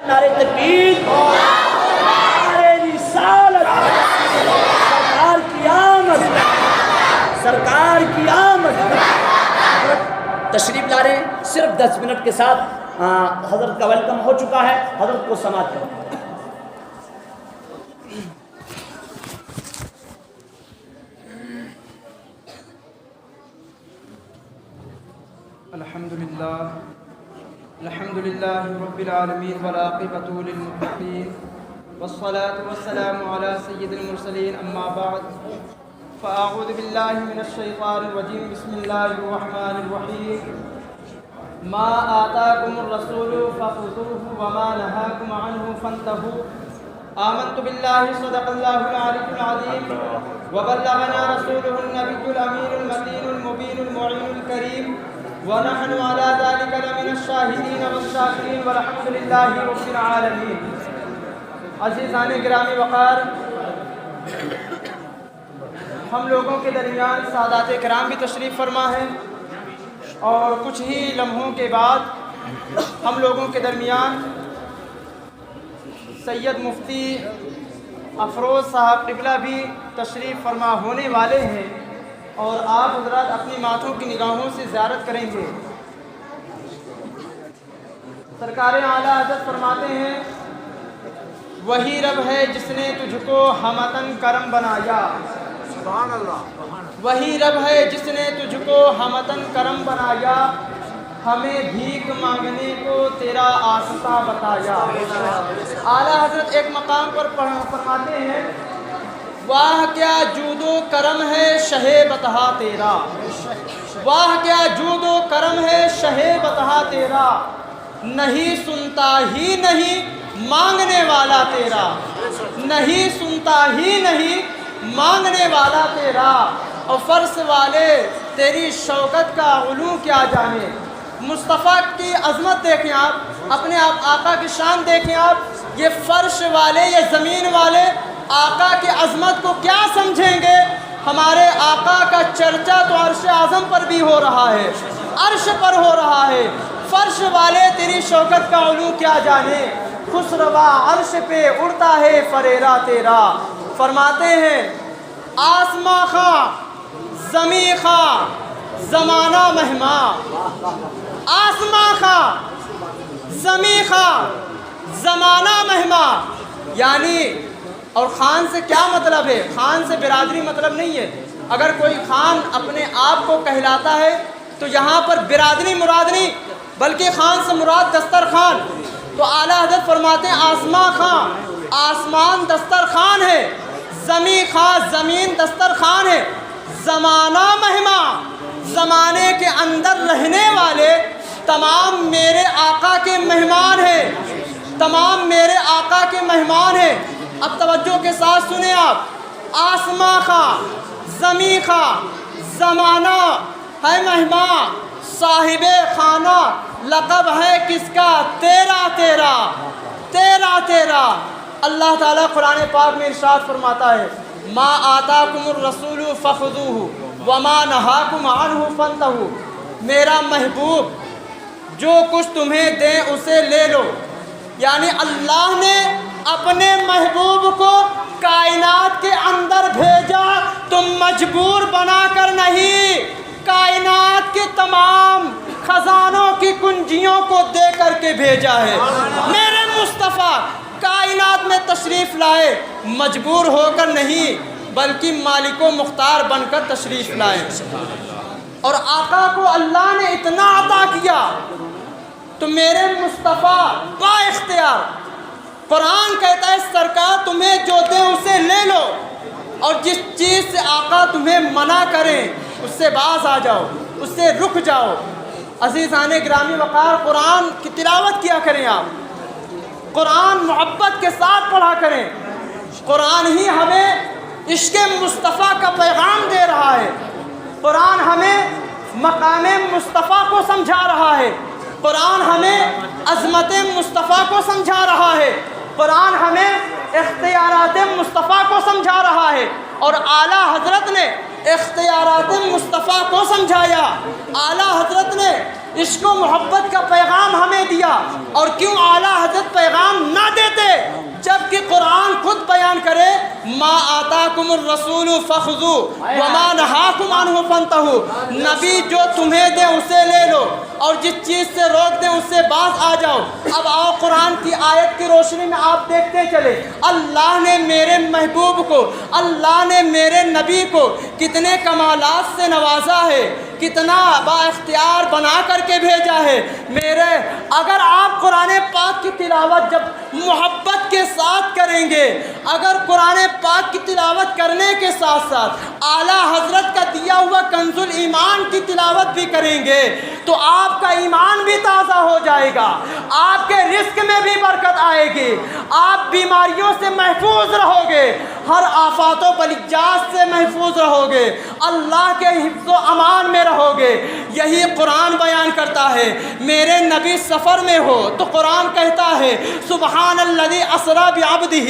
نعرے تکبیر، نعرے رسالت، سرکار کی آمد، سرکار کی آمد۔ تشریف لا رہے ہیں، صرف 10 منٹ کے ساتھ حضرت کا ویلکم ہو چکا ہے، حضرت کو سماعت کریں۔ الحمد للہ رب العالمین والعاقبۃ للمتقین والصلاة والسلام علی سید المرسلین، اما بعد فاعوذ باللہ من الشیطان الرجیم، بسم اللہ الرحمن الرحیم۔ ما آتاکم الرسول فخذوه وما نہاکم عنہ فانتہوا۔ آمنت باللہ صدق اللہ العلی العظیم وبلغنا رسولہ النبی الامین المتین المبین المعین الکریم، ونحن على ذلك لمن الشاہدین والشاکرین والحمد للہ رب العالمین۔ عزیزان گرامی وقار، ہم لوگوں کے درمیان سادات کرام بھی تشریف فرما ہے، اور کچھ ہی لمحوں کے بعد ہم لوگوں کے درمیان سید مفتی افروز صاحب قبلہ بھی تشریف فرما ہونے والے ہیں، اور آپ حضرات اپنی ماتھوں کی نگاہوں سے زیارت کریں گے۔ سرکار اعلیٰ حضرت فرماتے ہیں، وہی رب ہے جس نے تجھ کو ہمتن کرم بنایا، سبحان اللہ۔ وہی رب ہے جس نے تجھ کو ہمتن کرم بنایا، ہمیں بھیک مانگنے کو تیرا آستا بتایا۔ اعلیٰ حضرت ایک مقام پر فرماتے ہیں، واہ کیا جود و کرم ہے شہ بتہا تیرا، واہ کیا جود و کرم ہے شہ بتہا تیرا، نہیں سنتا ہی نہیں مانگنے والا تیرا، نہیں سنتا ہی نہیں مانگنے والا تیرا، اور فرش والے تیری شوکت کا علو کیا جانے۔ مصطفیٰ کی عظمت دیکھیں آپ، اپنے آپ آقا کی شان دیکھیں آپ، یہ فرش والے، یہ زمین والے آقا کی عظمت کو کیا سمجھیں گے؟ ہمارے آقا کا چرچا تو عرش اعظم پر بھی ہو رہا ہے، عرش پر ہو رہا ہے، فرش والے تیری شوکت کا علو کیا جانے، خسروا عرش پہ اڑتا ہے فریرا تیرا۔ فرماتے ہیں، آسماں خاں زمیں خاں زمانہ مہماں، آسماں خاں زمیں خاں زمانہ مہماں، یعنی اور خان سے کیا مطلب ہے؟ خان سے برادری مطلب نہیں ہے۔ اگر کوئی خان اپنے آپ کو کہلاتا ہے تو یہاں پر برادری مراد نہیں، بلکہ خان سے مراد دسترخوان۔ تو اعلیٰ حضرت فرماتے ہیں، آسمان خان، آسمان دسترخوان ہے، زمین خان، زمین دسترخوان ہے، زمانہ مہماں، زمانے کے اندر رہنے والے تمام میرے آقا کے مہمان ہیں، تمام میرے آقا کے مہمان ہیں۔ اب توجہ کے ساتھ سنیں آپ، آسمان خاں زمین خاں زمانہ ہے مہمان، صاحب خانہ لقب ہے کس کا؟ تیرا تیرا تیرا تیرا۔ اللہ تعالیٰ قرآن پاک میں ارشاد فرماتا ہے، ما آتاکم الرسول فخذوہ وما نہاکم عنہ فانتہوا۔ میرا محبوب جو کچھ تمہیں دیں اسے لے لو، یعنی اللہ نے اپنے محبوب کو کائنات کے اندر بھیجا، تم مجبور بنا کر نہیں، کائنات کے تمام خزانوں کی کنجیوں کو دے کر کے بھیجا ہے۔ میرے مصطفیٰ کائنات میں تشریف لائے، مجبور ہو کر نہیں بلکہ مالک و مختار بن کر تشریف لائے، اور آقا کو اللہ نے اتنا عطا کیا تو میرے مصطفیٰ با اختیار، قرآن کہتا ہے سرکار تمہیں جو دے اسے لے لو، اور جس چیز سے آقا تمہیں منع کریں اس سے باز آ جاؤ، اس سے رک جاؤ۔ عزیزان گرامی وقار، قرآن کی تلاوت کیا کریں آپ، قرآن محبت کے ساتھ پڑھا کریں، قرآن ہی ہمیں عشق مصطفیٰ کا پیغام دے رہا ہے، قرآن ہمیں مقام مصطفیٰ کو سمجھا رہا ہے، قرآن ہمیں عظمت مصطفیٰ کو سمجھا رہا ہے، قرآن ہمیں اختیارات مصطفیٰ کو سمجھا رہا ہے، اور اعلیٰ حضرت نے اختیارات مصطفیٰ کو سمجھایا، اعلیٰ حضرت نے عشق و محبت کا پیغام ہمیں دیا۔ اور کیوں اعلیٰ حضرت پیغام الرسول فخذوا وما نهاكم عنه فانتهوا. نبی جو تمہیں دے اسے لے لو اور جس چیز سے روک دیں اس سے باز آ جاؤ. اب آؤ قرآن کی آیت کی روشنی میں آپ دیکھتے چلے اللہ نے میرے محبوب کو, اللہ نے میرے نبی کو کتنے کمالات سے نوازا ہے, کتنا با اختیار بنا کر کے بھیجا ہے. میرے اگر آپ قرآن پاک کی تلاوت جب محبت کے ساتھ کریں گے, اگر قرآن پاک کی تلاوت کرنے کے ساتھ ساتھ اعلیٰ حضرت کا دیا ہوا کنز الایمان کی تلاوت بھی کریں گے تو آپ کا ایمان بھی تازہ ہو جائے گا, آپ کے رزق میں بھی برکت آئے گی, آپ بیماریوں سے محفوظ رہو گے, ہر آفات و بلیات سے محفوظ رہو گے, اللہ کے حفظ و امان میں رہو گے. یہی قرآن بیان کرتا ہے. میرے نبی سفر میں ہو تو قرآن کہتا ہے سبحان الذی اسری بعبدہ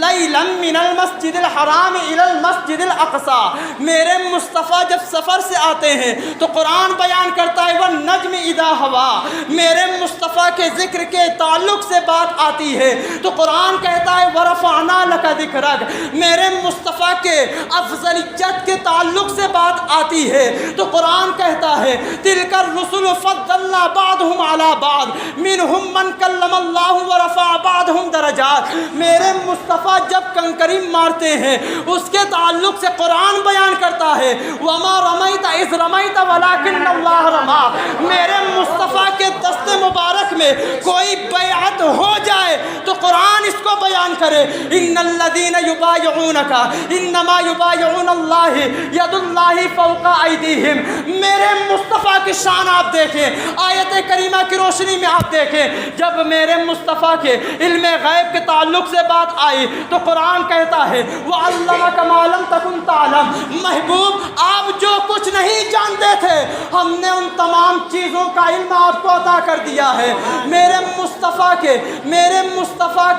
لیلا من المسجد الحرام الی المسجد الاقصی. میرے مصطفیٰ جب سفر سے آتے ہیں تو قرآن بیان کرتا ہے والنجم اذا ہوا. میرے مصطفیٰ کے ذکر کے تعلق سے بات آتی ہے تو قرآن کہتا ہے ورفعنا لک ذکرک. میرے مصطفیٰ کے افضلیت کے تعلق سے بات آتی ہے تو قرآن کہتا ہے تلک الرسل فضلنا بعضهم علی بعض منهم من کلم اللہ ورفع بعضهم درجات. میرے مصطفیٰ جب کنکری مارتے ہیں اس کے تعلق سے قرآن بیان کرتا ہے وما رمیت اذ رمیت ولکن اللہ رما. میرے مصطفیٰ کے دست مبارک میں کوئی بیعت ہو جائے تو قرآن اس کو بیان کرے ان الذین یبایعونک انما یبایعون اللہ ید اللہ فوق ایدیہم. میرے مصطفیٰ کی شان آپ دیکھیں, آیت کریمہ کی روشنی میں آپ دیکھیں. جب میرے مصطفیٰ کے علم غیب کے تعلق سے بات آئی تو قرآن کہتا ہے وَعَلَّمَكَ مَا لَمْ تَكُنْ تَعْلَمْ. محبوب آپ جو کچھ نہیں جانتے تھے ہم نے ان تمام چیزوں کا علم آپ کو عطا کر دیا ہے. میرے مصطفیٰ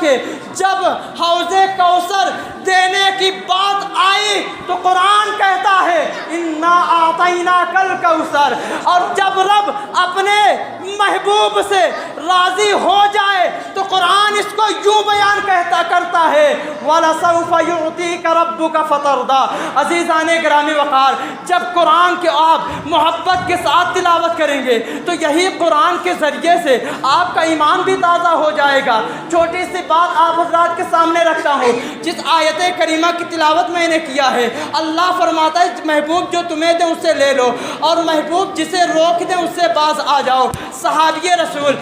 کے جب حوض کوثر دینے کی بات آئی تو قرآن کہتا ہے اِنَّا أَعْطَيْنَاكَ الْكَوْثَرَ. اور جب رب اپنے محبوب سے راضی ہو جائے تو قرآن اس کو یوں بیان کرتا ہے وَلَسَوْفَ يُعْطِيكَ رَبُّكَ فَتَرْضَىٰ. عزیزان گرامی وقار, جب قرآن کے آپ محبت کے ساتھ تلاوت کریں گے تو یہی قرآن کے ذریعے سے آپ کا ایمان بھی تازہ ہو جائے گا. چھوٹی سی بات آپ حضرات کے سامنے رکھتا ہوں. جس آیت کریمہ کی تلاوت میں نے کیا ہے اللہ فرماتا ہے محبوب جو تمہیں دیں اسے لے لو اور محبوب جسے روک دیں اس سے باز آ جاؤ. صحابی رسول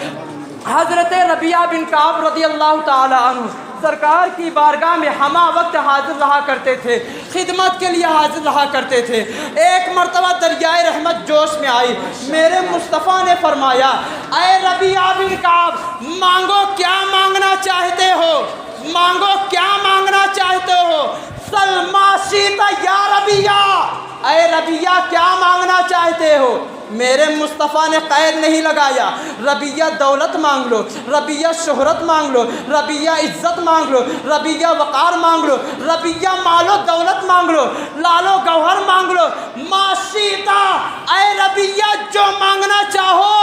حضرت ربیعہ بن کعب رضی اللہ تعالی عنہ سرکار کی بارگاہ میں ہمہ وقت حاضر رہا کرتے تھے, خدمت کے لیے حاضر رہا کرتے تھے. ایک مرتبہ دریائے رحمت جوش میں آئی. میرے مصطفیٰ نے فرمایا اے ربیعہ بن کعب مانگو کیا مانگنا چاہتے ہو, مانگو کیا مانگنا چاہتے ہو. سل ما شئت یا ربیعہ, اے ربیعہ کیا مانگنا چاہتے ہو. میرے مصطفیٰ نے قید نہیں لگایا. ربیعہ دولت مانگ لو, ربیعہ شہرت مانگ لو, ربیعہ عزت مانگ لو, ربیعہ وقار مانگ لو, ربیعہ مال و دولت مانگ لو, لال و گوہر مانگ لو. ما شئت, اے ربیعہ جو مانگنا چاہو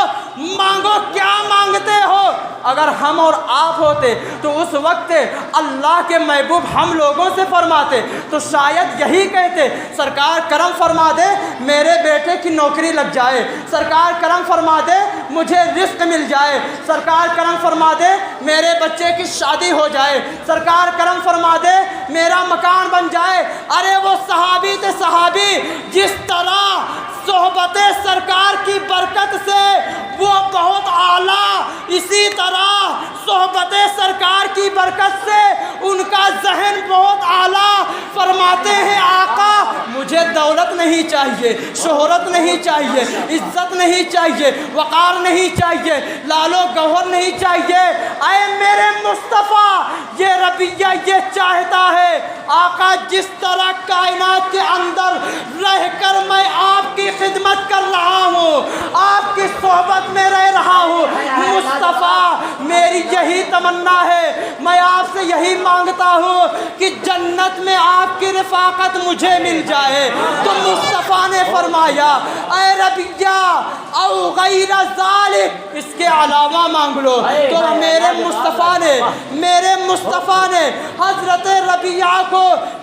مانگو. کیا مانگتے ہو؟ اگر ہم اور آپ ہوتے تو اس وقت اللہ کے محبوب ہم لوگوں سے فرماتے تو شاید یہی کہتے سرکار کرم فرما دے میرے بیٹے کی نوکری لگ جائے, سرکار کرم فرما دے مجھے رزق مل جائے, سرکار کرم فرما دے میرے بچے کی شادی ہو جائے, سرکار کرم فرما دے میرا مکان بن جائے. ارے وہ صحابی تھے صحابی جس طرح صحبت سرکار کی برکت سے وہ بہت اعلیٰ, اسی طرح صحبت سرکار کی برکت سے ان کا ذہن بہت اعلیٰ. فرماتے ہیں آقا مجھے دولت نہیں چاہیے, شہرت نہیں چاہیے, عزت نہیں چاہیے, وقار نہیں چاہیے, لال و گوہر نہیں چاہیے. اے میرے مصطفیٰ یہ ربیعہ یہ چاہتا ہے آقا جس طرح کائنات کے اندر رہ کر میں آپ کی خدمت کر رہا ہوں, آپ کی صحبت میں رہ رہا ہوں, مصطفیٰ میری یہی تمنا ہے, میں آپ سے یہی مانگتا ہوں کہ جنت میں آپ کی رفاقت مجھے مل جائے. تو مصطفیٰ نے فرمایا اے ربیعہ او غیر ذالک اس کے علاوہ مانگ لو. تو میرے مصطفیٰ نے حضرت ربیعہ کو